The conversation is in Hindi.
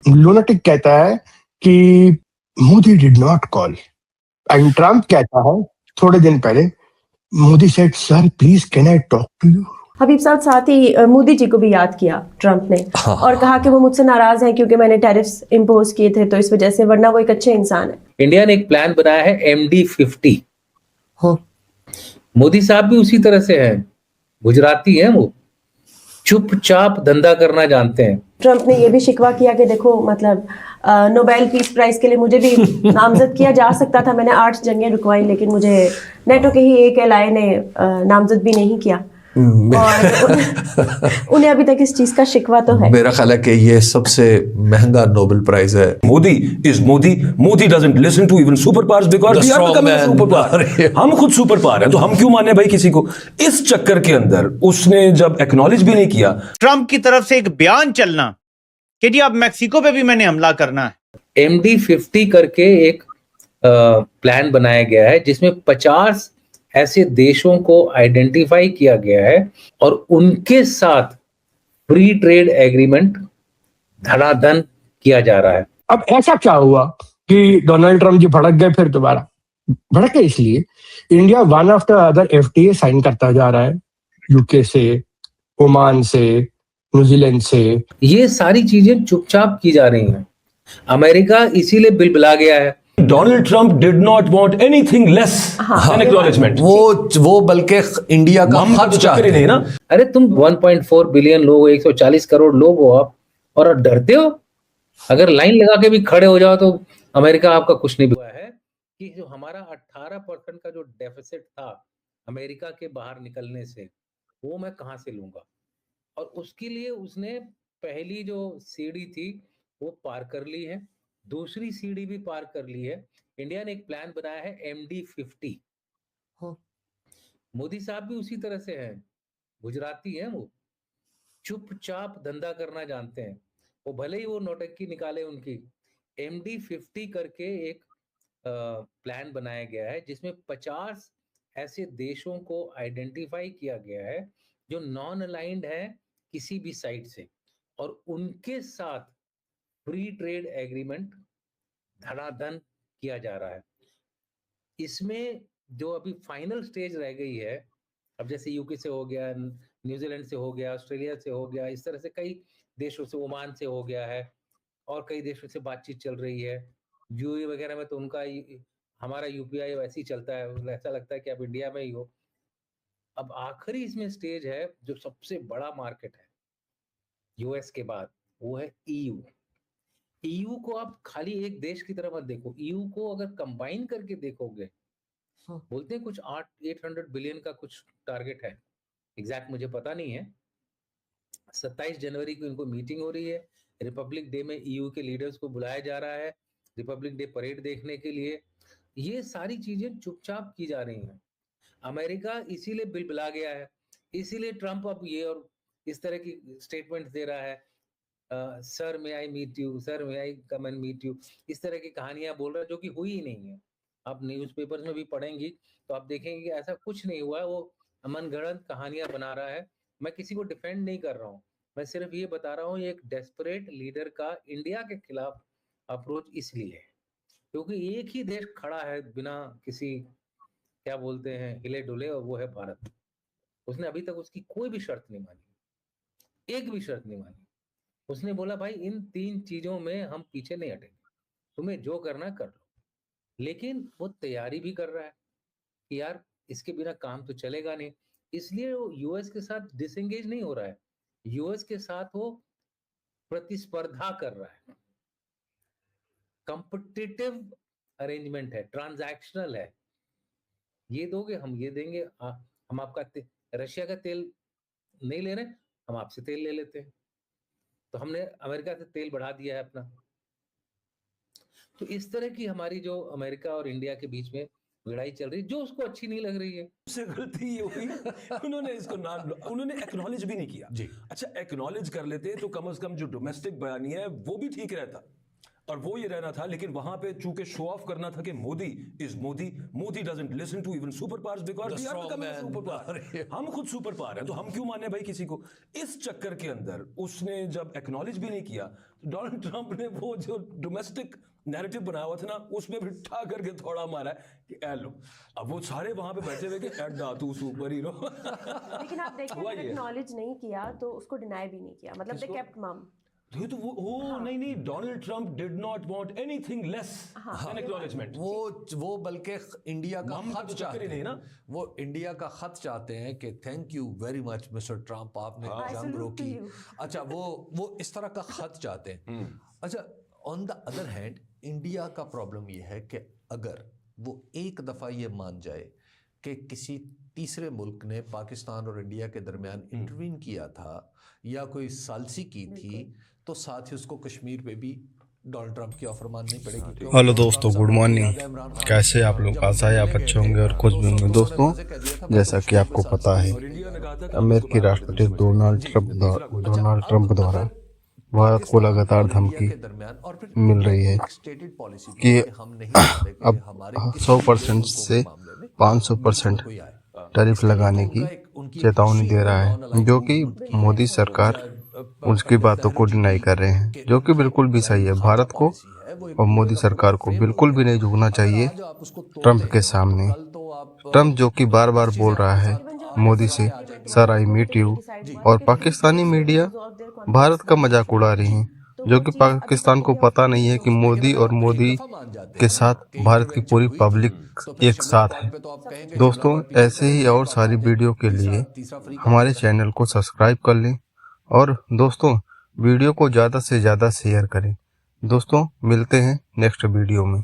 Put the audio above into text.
लुनाटिक कहता है कि Modi did not call, and Trump कहता है थोड़े दिन पहले, Modi said sir please can I talk to you. Habib साहब, साथ ही मोदी जी को भी याद किया ट्रम्प ने और कहा कि वो मुझसे नाराज हैं क्योंकि मैंने टैरिफ्स इम्पोज किए थे तो इस वजह से, वरना वो एक अच्छे इंसान है। इंडिया ने एक प्लान बनाया है MD50। मोदी साहब भी उसी तरह से हैं, गुजराती हैं, वो चुपचाप धंधा करना जानते हैं। ट्रम्प ने ये भी शिकवा किया कि देखो, मतलब नोबेल पीस प्राइज के लिए मुझे भी नामजद किया जा सकता था, मैंने 8 जंगें रुकवाई, लेकिन मुझे नेटो के ही एक एलाय ने नामजद भी नहीं किया। और उन्हें अभी तक इस चीज का शिकवा तो है। मेरा ख्याल है कि ये सबसे महंगा नोबेल प्राइज है। Modi doesn't listen to even super powers because we are becoming super power. हम खुद सुपर पावर हैं, तो हम क्यों माने भाई किसी को? इस चक्कर के अंदर उसने जब एक्नॉलेज भी नहीं किया, ट्रम्प की तरफ से एक बयान चलना कि जी अब मैक्सिको पे भी मैंने हमला करना है। MD50 करके एक प्लान बनाया गया है जिसमें 50 ऐसे देशों को आइडेंटिफाई किया गया है और उनके साथ फ्री ट्रेड एग्रीमेंट धड़ाधन किया जा रहा है। अब ऐसा क्या हुआ कि डोनाल्ड ट्रम्प जी भड़क गए? फिर दोबारा भड़के इसलिए India one after other FTA sign करता जा रहा है, यूके से, ओमान से, न्यूजीलैंड से। ये सारी चीजें चुपचाप की जा रही हैं। अमेरिका इसीलिए बिलबिला गया है। Donald Trump did not want anything less than acknowledgement. वो बल्कि इंडिया का हक चाहते नहीं ना। अरे तुम 1.4 बिलियन लोग हो, 140 करोड़ लोग हो आप, और डरते हो? अगर लाइन लगा के भी खड़े हो जाओ तो अमेरिका आपका कुछ नहीं हुआ है कि जो हमारा 18% का जो डेफिसिट था अमेरिका के बाहर निकलने से, वो मैं कहां से लूंगा? और उसके लिए उसने पहली जो सीढ़ी थी वो पार कर ली है, दूसरी सीढ़ी भी पार कर ली है। इंडिया ने एक प्लान बनाया है MD50। मोदी साहब भी उसी तरह से हैं, गुजराती हैं, वो चुपचाप धंधा करना जानते हैं। वो भले ही वो नौटंकी निकाले उनकी। MD50 करके एक प्लान बनाया गया है जिसमें 50 ऐसे देशों को आइडेंटिफाई किया गया है जो नॉन अलाइंड है किसी भी साइड से, और उनके साथ फ्री ट्रेड एग्रीमेंट धड़ाधन किया जा रहा है। इसमें जो अभी फाइनल स्टेज रह गई है, अब जैसे यूके से हो गया, न्यूजीलैंड से हो गया, ऑस्ट्रेलिया से हो गया, इस तरह से कई देशों से, ओमान से हो गया है, और कई देशों से बातचीत चल रही है। यूएई वगैरह में तो उनका हमारा UPI वैसे ही चलता है, ऐसा लगता है कि अब इंडिया में ही हो। अब आखिरी इसमें स्टेज है जो सबसे बड़ा मार्केट है US के बाद, वो है EU को आप खाली एक देश की तरह मत देखो, EU को अगर कंबाइन करके देखोगे, बोलते हैं कुछ 800 बिलियन का कुछ टारगेट है, एग्जैक्ट मुझे पता नहीं है। 27 जनवरी को इनको मीटिंग हो रही है, रिपब्लिक डे में EU के लीडर्स को बुलाया जा रहा है रिपब्लिक डे परेड देखने के लिए। ये सारी चीजें चुपचाप की जा रही हैं। अमेरिका इसीलिए बिलबिला गया है, इसीलिए ट्रम्प अब ये और इस तरह की स्टेटमेंट दे रहा है, sir may I meet you, sir may I come and meet you, इस तरह की कहानियां बोल रहा है जो कि हुई ही नहीं है। आप न्यूज़पेपर्स में भी पढ़ेंगी तो आप देखेंगे कि ऐसा कुछ नहीं हुआ है, वो मनगढ़ंत कहानियां बना रहा है। मैं किसी को डिफेंड नहीं कर रहा हूँ, मैं सिर्फ ये बता रहा हूँ ये एक डेस्परेट लीडर का इंडिया के खिलाफ अप्रोच इसलिए है क्योंकि एक ही देश खड़ा है बिना किसी, क्या बोलते हैं, हिले डुले, और वो है भारत। उसने अभी तक उसकी कोई भी शर्त नहीं मानी, एक भी शर्त नहीं मानी। उसने बोला भाई इन 3 चीजों में हम पीछे नहीं हटेंगे, तुम्हें जो करना कर लो। लेकिन वो तैयारी भी कर रहा है कि यार इसके बिना काम तो चलेगा नहीं, इसलिए वो US के साथ डिसएंगेज नहीं हो रहा है, US के साथ वो प्रतिस्पर्धा कर रहा है। कॉम्पिटिटिव अरेंजमेंट है, ट्रांजैक्शनल है, ये दोगे हम ये देंगे, हम आपका रशिया का तेल नहीं ले रहे, हम आपसे तेल ले लेते हैं, तो हमने अमेरिका से तेल बढ़ा दिया है अपना। तो इस तरह की हमारी जो अमेरिका और इंडिया के बीच में लड़ाई चल रही है जो उसको अच्छी नहीं लग रही है। उससे गलती ये हुई उन्होंने इसको नाम, उन्होंने एक्नॉलेज भी नहीं किया जी। अच्छा एक्नॉलेज कर लेते तो कम से कम जो डोमेस्टिक बयानी है वो भी ठीक रहता। और वो ये रहना था, लेकिन वहां पे चूंकि शो ऑफ करना था कि Modi is Modi, Modi doesn't listen to even super powers because we are becoming a super power. हम खुद सुपर पावर हैं, तो हम क्यों माने भाई किसी को। इस चक्कर के अंदर उसने जब एक्नॉलेज भी नहीं किया, तो डोनाल्ड ट्रंप ने वो जो डोमेस्टिक नैरेटिव बनाया हुआ था ना, उसमें भी ठा करके थोड़ा मारा है कि ए लो। अब वो सारे वहां पे बैठे हुए कि एड्डा तू सुपर हीरो। लेकिन आप देखिए, हुआ ये है। एक्नॉलेज नहीं किया तो उसको डिनाई भी नहीं किया, मतलब दे केप्ट मम। ये तो वो नहीं, Donald Trump did not want anything less than acknowledgement. वो बल्कि इंडिया का मम का खत तो चक्कर ही चाहते नहीं ना। हैं, वो इंडिया का खत चाहते हैं कि thank you very much mister Trump, आपने I जंग salute रोकी। you. अच्छा, वो इस तरह का खत चाहते हैं। अच्छा, on the other hand India का प्रॉब्लम ये है कि अगर वो एक दफ़ा ये मान जाए कि किसी तीसरे मुल्क ने पाकिस्तान और इंडिया के दरमियान इंटरवीन किया था या कोई सालसी की थी, तो साथ ही उसको कश्मीर पे भी डोनाल्ड ट्रंप की ऑफर माननी पड़ेगी। हेलो दोस्तों, गुड मॉर्निंग। कैसे आप लोग आशा आप अच्छे होंगे और खुश भी होंगे। दोस्तों, जैसा कि आपको पता है, अमेरिकी राष्ट्रपति डोनाल्ड ट्रंप द्वारा भारत को लगातार धमकी मिल रही है कि अब 100% से 500% टैरिफ लगाने की चेतावनी दे रहा है, जो कि मोदी सरकार उसकी बातों को डिनाई कर रहे हैं, जो कि बिल्कुल भी सही है। भारत को और मोदी सरकार को बिल्कुल भी नहीं झुकना चाहिए ट्रंप के सामने। ट्रंप जो कि बार बार बोल रहा है मोदी से, सर आई मीट यू, और पाकिस्तानी मीडिया भारत का मजाक उड़ा रही है, जो कि पाकिस्तान को पता नहीं है कि मोदी और मोदी के साथ भारत की पूरी पब्लिक एक साथ है। दोस्तों, ऐसे ही और सारी वीडियो के लिए हमारे चैनल को सब्सक्राइब कर लें और दोस्तों वीडियो को ज़्यादा से ज़्यादा शेयर करें। दोस्तों, मिलते हैं नेक्स्ट वीडियो में।